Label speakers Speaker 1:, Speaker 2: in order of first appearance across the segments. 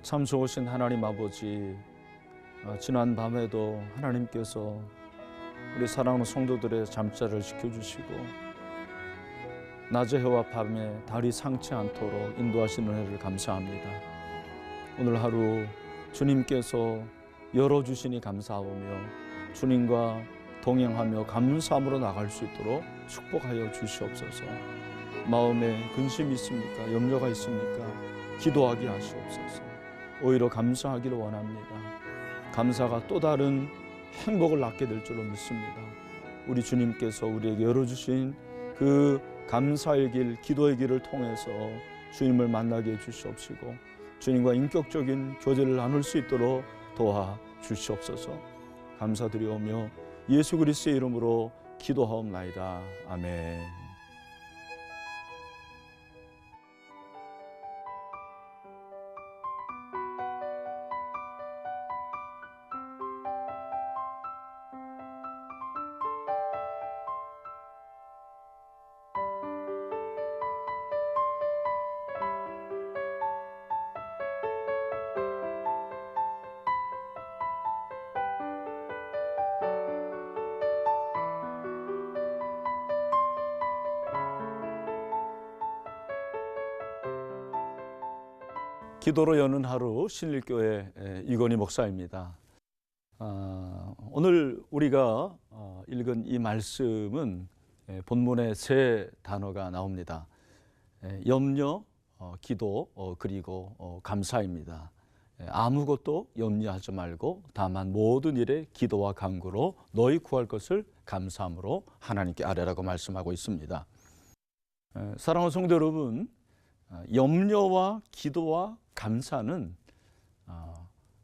Speaker 1: 참 좋으신 하나님 아버지, 지난 밤에도 하나님께서 우리 사랑하는 성도들의 잠자리를 지켜주시고 낮의 해와 밤에 달이 상치 않도록 인도하시는 은혜를 감사합니다. 오늘 하루 주님께서 열어주시니 감사하며 주님과 동행하며 감사함으로 나갈 수 있도록 축복하여 주시옵소서. 마음에 근심이 있습니까? 염려가 있습니까? 기도하게 하시옵소서. 오히려 감사하기를 원합니다. 감사가 또 다른 행복을 낳게 될 줄로 믿습니다. 우리 주님께서 우리에게 열어주신 그 감사의 길, 기도의 길을 통해서 주님을 만나게 해주시옵시고 주님과 인격적인 교제를 나눌 수 있도록 도와주시옵소서. 감사드리오며 예수 그리스도의 이름으로 기도하옵나이다. 아멘. 기도로 여는 하루 신일교회 이건희 목사입니다. 오늘 우리가 읽은 이 말씀은 본문에 세 단어가 나옵니다. 염려, 기도, 그리고 감사입니다. 아무것도 염려하지 말고 다만 모든 일에 기도와 간구로 너희 구할 것을 감사함으로 하나님께 아뢰라고 말씀하고 있습니다. 사랑하는 성도 여러분, 염려와 기도와 감사는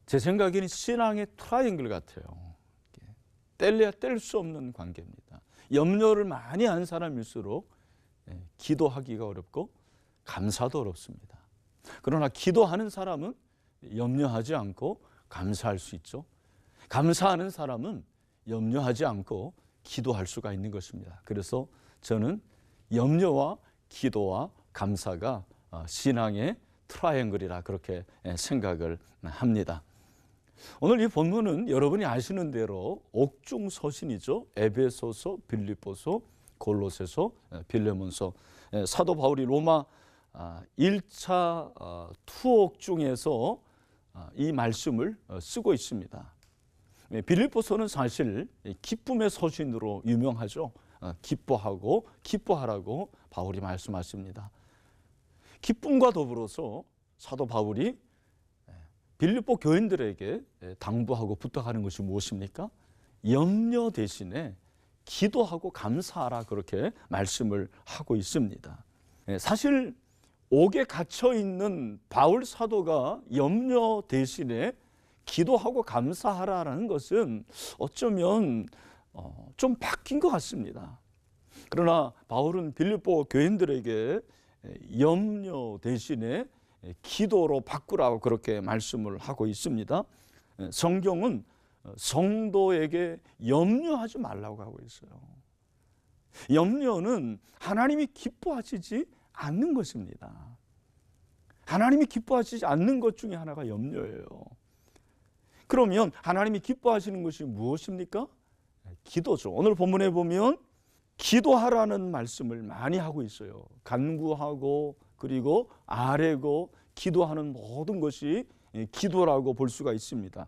Speaker 1: 제 생각에는 신앙의 트라이앵글 같아요. 뗄래야 뗄 수 없는 관계입니다. 염려를 많이 한 사람일수록 기도하기가 어렵고 감사도 어렵습니다. 그러나 기도하는 사람은 염려하지 않고 감사할 수 있죠. 감사하는 사람은 염려하지 않고 기도할 수가 있는 것입니다. 그래서 저는 염려와 기도와 감사가 신앙의 트라이앵글이라 그렇게 생각을 합니다. 오늘 이 본문은 여러분이 아시는 대로 옥중 서신이죠. 에베소서, 빌립보서, 골로새서, 빌레몬서. 사도 바울이 로마 1차 투옥 중에서 이 말씀을 쓰고 있습니다. 빌립보서는 사실 기쁨의 서신으로 유명하죠. 기뻐하고 기뻐하라고 바울이 말씀하십니다. 기쁨과 더불어서 사도 바울이 빌립보 교인들에게 당부하고 부탁하는 것이 무엇입니까? 염려 대신에 기도하고 감사하라 그렇게 말씀을 하고 있습니다. 사실 옥에 갇혀 있는 바울 사도가 염려 대신에 기도하고 감사하라는 것은 어쩌면 좀 바뀐 것 같습니다. 그러나 바울은 빌립보 교인들에게 염려 대신에 기도로 바꾸라고 그렇게 말씀을 하고 있습니다. 성경은 성도에게 염려하지 말라고 하고 있어요. 염려는 하나님이 기뻐하시지 않는 것입니다. 하나님이 기뻐하시지 않는 것 중에 하나가 염려예요. 그러면 하나님이 기뻐하시는 것이 무엇입니까? 기도죠. 오늘 본문에 보면 기도하라는 말씀을 많이 하고 있어요. 간구하고 그리고 아뢰고 기도하는 모든 것이 기도라고 볼 수가 있습니다.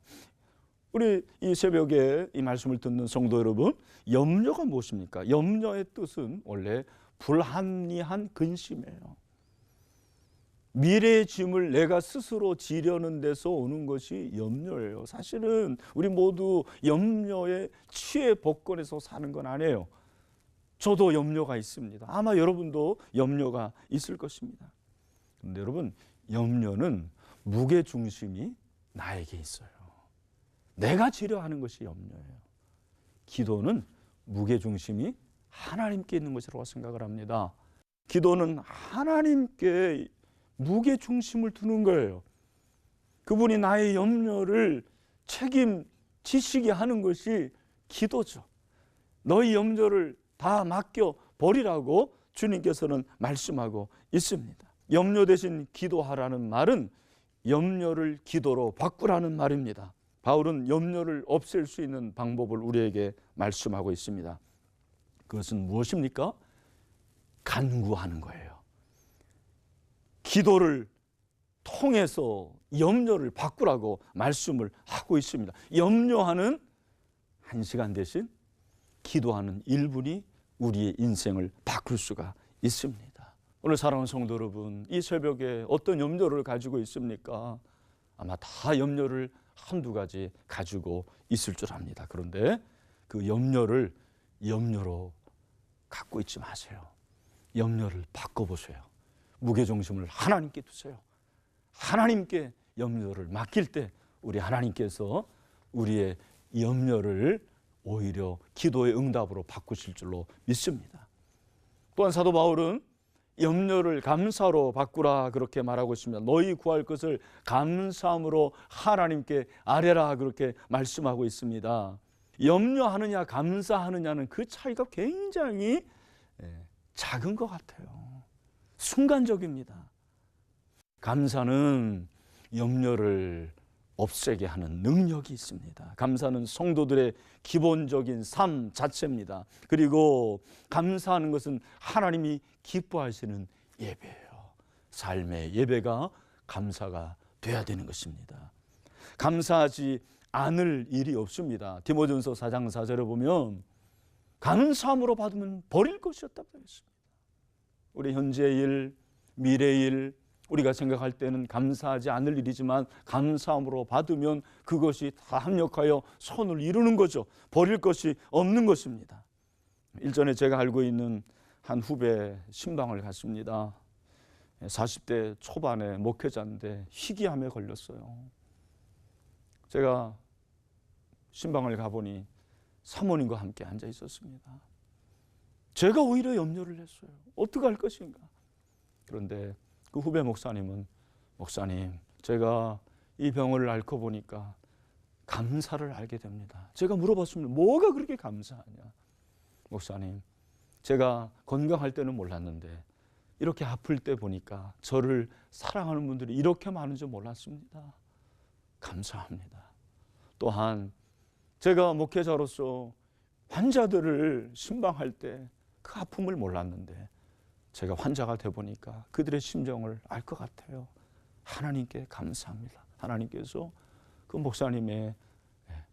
Speaker 1: 우리 이 새벽에 이 말씀을 듣는 성도 여러분, 염려가 무엇입니까? 염려의 뜻은 원래 불합리한 근심이에요. 미래의 짐을 내가 스스로 지려는 데서 오는 것이 염려예요. 사실은 우리 모두 염려에 취해 복권해서 사는 건 아니에요. 저도 염려가 있습니다. 아마 여러분도 염려가 있을 것입니다. 그런데 여러분, 염려는 무게중심이 나에게 있어요. 내가 지려하는 것이 염려예요. 기도는 무게중심이 하나님께 있는 것이라고 생각을 합니다. 기도는 하나님께 무게중심을 두는 거예요. 그분이 나의 염려를 책임지시게 하는 것이 기도죠. 너희 염려를 다 맡겨 버리라고 주님께서는 말씀하고 있습니다. 염려 대신 기도하라는 말은 염려를 기도로 바꾸라는 말입니다. 바울은 염려를 없앨 수 있는 방법을 우리에게 말씀하고 있습니다. 그것은 무엇입니까? 간구하는 거예요. 기도를 통해서 염려를 바꾸라고 말씀을 하고 있습니다. 염려하는 1시간 대신 기도하는 1분이 우리의 인생을 바꿀 수가 있습니다. 오늘 사랑하는 성도 여러분, 이 새벽에 어떤 염려를 가지고 있습니까? 아마 다 염려를 한두 가지 가지고 있을 줄 압니다. 그런데 그 염려를 염려로 갖고 있지 마세요. 염려를 바꿔보세요. 무게중심을 하나님께 두세요. 하나님께 염려를 맡길 때 우리 하나님께서 우리의 염려를 오히려 기도의 응답으로 바꾸실 줄로 믿습니다. 또한 사도 바울은 염려를 감사로 바꾸라 그렇게 말하고 있습니다. 너희 구할 것을 감사함으로 하나님께 아뢰라 그렇게 말씀하고 있습니다. 염려하느냐 감사하느냐는 그 차이가 굉장히 작은 것 같아요. 순간적입니다. 감사는 염려를 없애게 하는 능력이 있습니다. 감사는 성도들의 기본적인 삶 자체입니다. 그리고 감사하는 것은 하나님이 기뻐하시는 예배예요. 삶의 예배가 감사가 돼야 되는 것입니다. 감사하지 않을 일이 없습니다. 디모데전서 4장 4절에 보면 감사함으로 받으면 버릴 것이 없다고 했습니다. 우리 현재의 일, 미래의 일, 우리가 생각할 때는 감사하지 않을 일이지만 감사함으로 받으면 그것이 다 합력하여 선을 이루는 거죠. 버릴 것이 없는 것입니다. 일전에 제가 알고 있는 한 후배 신방을 갔습니다. 40대 초반의 목회자인데 희귀암에 걸렸어요. 제가 신방을 가보니 사모님과 함께 앉아 있었습니다. 제가 오히려 염려를 했어요. 어떻게 할 것인가. 그런데 그 후배 목사님은 목사님, 제가 이 병을 앓고 보니까 감사를 알게 됩니다. 제가 물어봤습니다. 뭐가 그렇게 감사하냐. 목사님, 제가 건강할 때는 몰랐는데 이렇게 아플 때 보니까 저를 사랑하는 분들이 이렇게 많은 줄 몰랐습니다. 감사합니다. 또한 제가 목회자로서 환자들을 신방할 때 그 아픔을 몰랐는데 제가 환자가 돼 보니까 그들의 심정을 알 것 같아요. 하나님께 감사합니다. 하나님께서 그 목사님의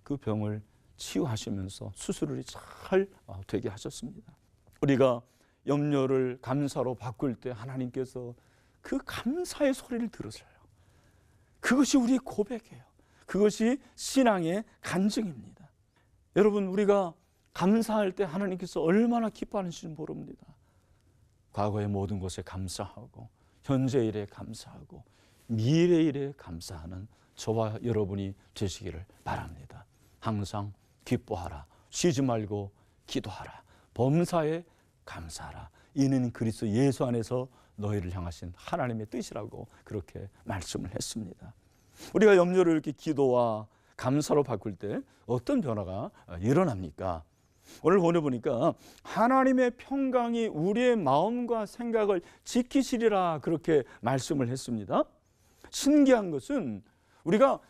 Speaker 1: 그 병을 치유하시면서 수술이 잘 되게 하셨습니다. 우리가 염려를 감사로 바꿀 때 하나님께서 그 감사의 소리를 들으세요. 그것이 우리의 고백이에요. 그것이 신앙의 간증입니다. 여러분, 우리가 감사할 때 하나님께서 얼마나 기뻐하시는지 모릅니다. 과거의 모든 것에 감사하고 현재 일에 감사하고 미래 일에 감사하는 저와 여러분이 되시기를 바랍니다. 항상 기뻐하라. 쉬지 말고 기도하라. 범사에 감사하라. 이는 그리스도 예수 안에서 너희를 향하신 하나님의 뜻이라고 그렇게 말씀을 했습니다. 우리가 염려를 이렇게 기도와 감사로 바꿀 때 어떤 변화가 일어납니까? 오늘 보내보니까 하나님의 평강이 우리의 마음과 생각을 지키시리라 그렇게 말씀을 했습니다. 신기한 것은 우리가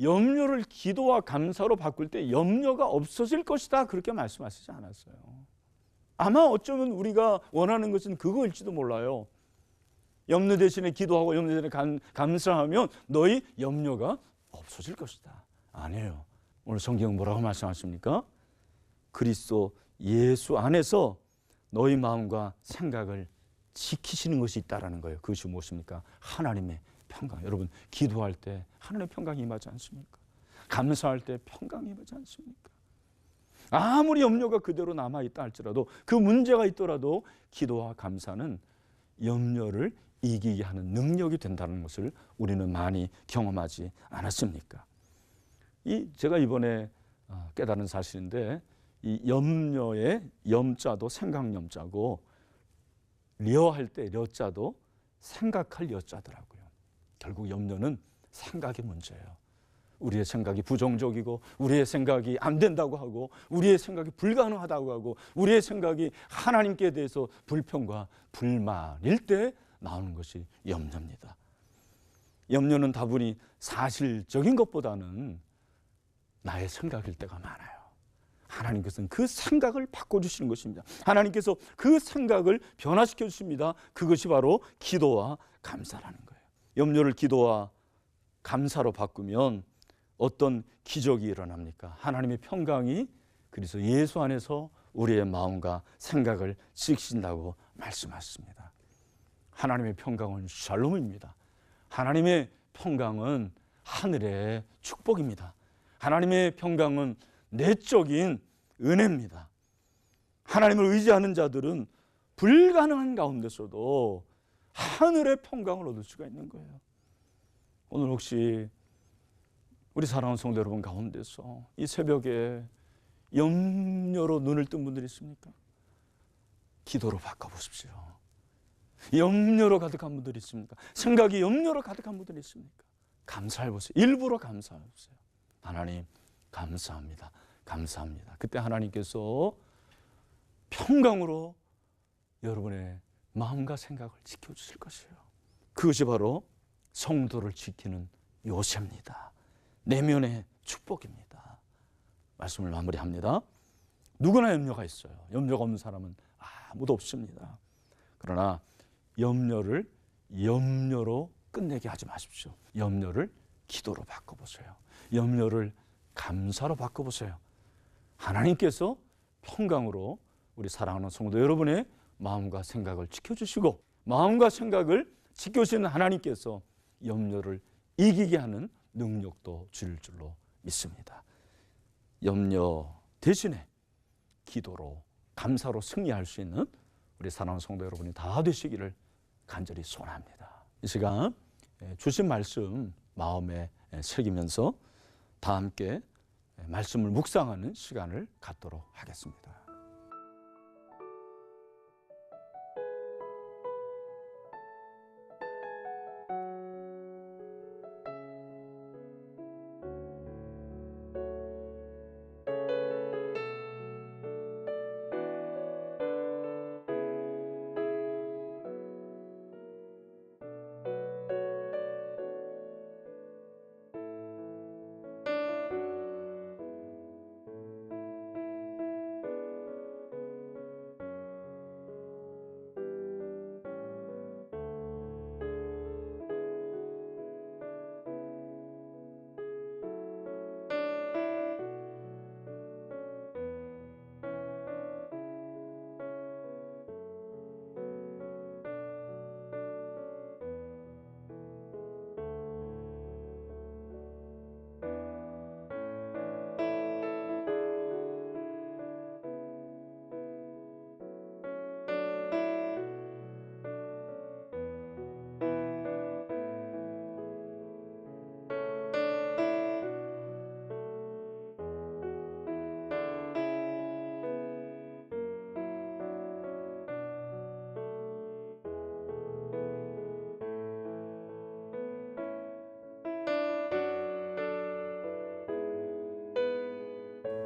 Speaker 1: 염려를 기도와 감사로 바꿀 때 염려가 없어질 것이다 그렇게 말씀하시지 않았어요. 아마 어쩌면 우리가 원하는 것은 그거일지도 몰라요. 염려 대신에 기도하고 염려 대신에 감사하면 너희 염려가 없어질 것이다. 아니에요. 오늘 성경 뭐라고 말씀하십니까? 그리스도 예수 안에서 너희 마음과 생각을 지키시는 것이 있다라는 거예요. 그것이 무엇입니까? 하나님의 평강. 여러분, 기도할 때 하나님의 평강이 임하지 않습니까? 감사할 때 평강이 임하지 않습니까? 아무리 염려가 그대로 남아있다 할지라도 그 문제가 있더라도 기도와 감사는 염려를 이기게 하는 능력이 된다는 것을 우리는 많이 경험하지 않았습니까? 제가 이번에 깨달은 사실인데 이 염려의 염자도 생각염자고 려할 때 려자도 생각할 여자더라고요. 결국 염려는 생각의 문제예요. 우리의 생각이 부정적이고 우리의 생각이 안 된다고 하고 우리의 생각이 불가능하다고 하고 우리의 생각이 하나님께 대해서 불평과 불만일 때 나오는 것이 염려입니다. 염려는 다분히 사실적인 것보다는 나의 생각일 때가 많아요. 하나님께서는 그 생각을 바꿔주시는 것입니다. 하나님께서 그 생각을 변화시켜 주십니다. 그것이 바로 기도와 감사라는 거예요. 염려를 기도와 감사로 바꾸면 어떤 기적이 일어납니까? 하나님의 평강이 그래서 예수 안에서 우리의 마음과 생각을 지키신다고 말씀하셨습니다. 하나님의 평강은 샬롬입니다. 하나님의 평강은 하늘의 축복입니다. 하나님의 평강은 내적인 은혜입니다. 하나님을 의지하는 자들은 불가능한 가운데서도 하늘의 평강을 얻을 수가 있는 거예요. 오늘 혹시 우리 사랑하는 성도 여러분 가운데서 이 새벽에 염려로 눈을 뜬 분들이 있습니까? 기도로 바꿔보십시오. 염려로 가득한 분들이 있습니까? 생각이 염려로 가득한 분들이 있습니까? 감사해보세요. 일부러 감사해보세요. 하나님 감사합니다. 감사합니다. 그때 하나님께서 평강으로 여러분의 마음과 생각을 지켜주실 것이에요. 그것이 바로 성도를 지키는 요새입니다. 내면의 축복입니다. 말씀을 마무리합니다. 누구나 염려가 있어요. 염려가 없는 사람은 아무도 없습니다. 그러나 염려를 염려로 끝내게 하지 마십시오. 염려를 기도로 바꿔보세요. 염려를 감사로 바꿔보세요. 하나님께서 평강으로 우리 사랑하는 성도 여러분의 마음과 생각을 지켜주시고 마음과 생각을 지켜주시는 하나님께서 염려를 이기게 하는 능력도 주실 줄로 믿습니다. 염려 대신에 기도로 감사로 승리할 수 있는 우리 사랑하는 성도 여러분이 다 되시기를 간절히 소원합니다. 이 시간 주신 말씀 마음에 새기면서 다 함께 말씀을 묵상하는 시간을 갖도록 하겠습니다.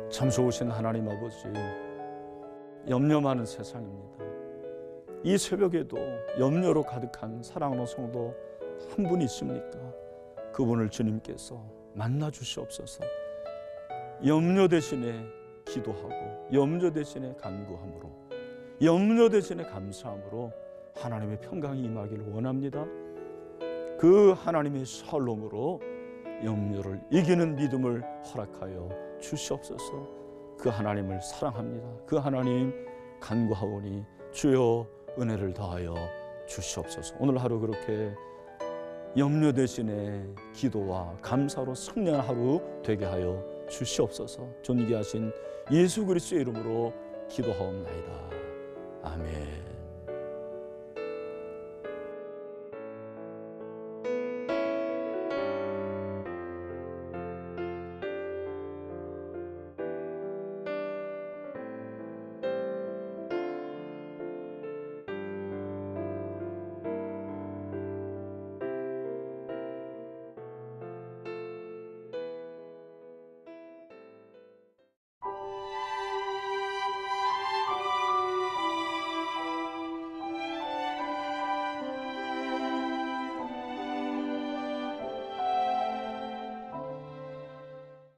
Speaker 1: 참 좋으신 하나님 아버지, 염려 많은 세상입니다. 이 새벽에도 염려로 가득한 사랑하는 성도 한 분 있습니까? 그분을 주님께서 만나 주시옵소서. 염려 대신에 기도하고 염려 대신에 간구함으로 염려 대신에 감사함으로 하나님의 평강이 임하기를 원합니다. 그 하나님의 샬롬으로 염려를 이기는 믿음을 허락하여 주시옵소서. 그 하나님을 사랑합니다. 그 하나님 간구하오니 주여 은혜를 더하여 주시옵소서. 오늘 하루 그렇게 염려 대신에 기도와 감사로 승리한 하루 되게 하여 주시옵소서. 존귀하신 예수 그리스도의 이름으로 기도하옵나이다. 아멘.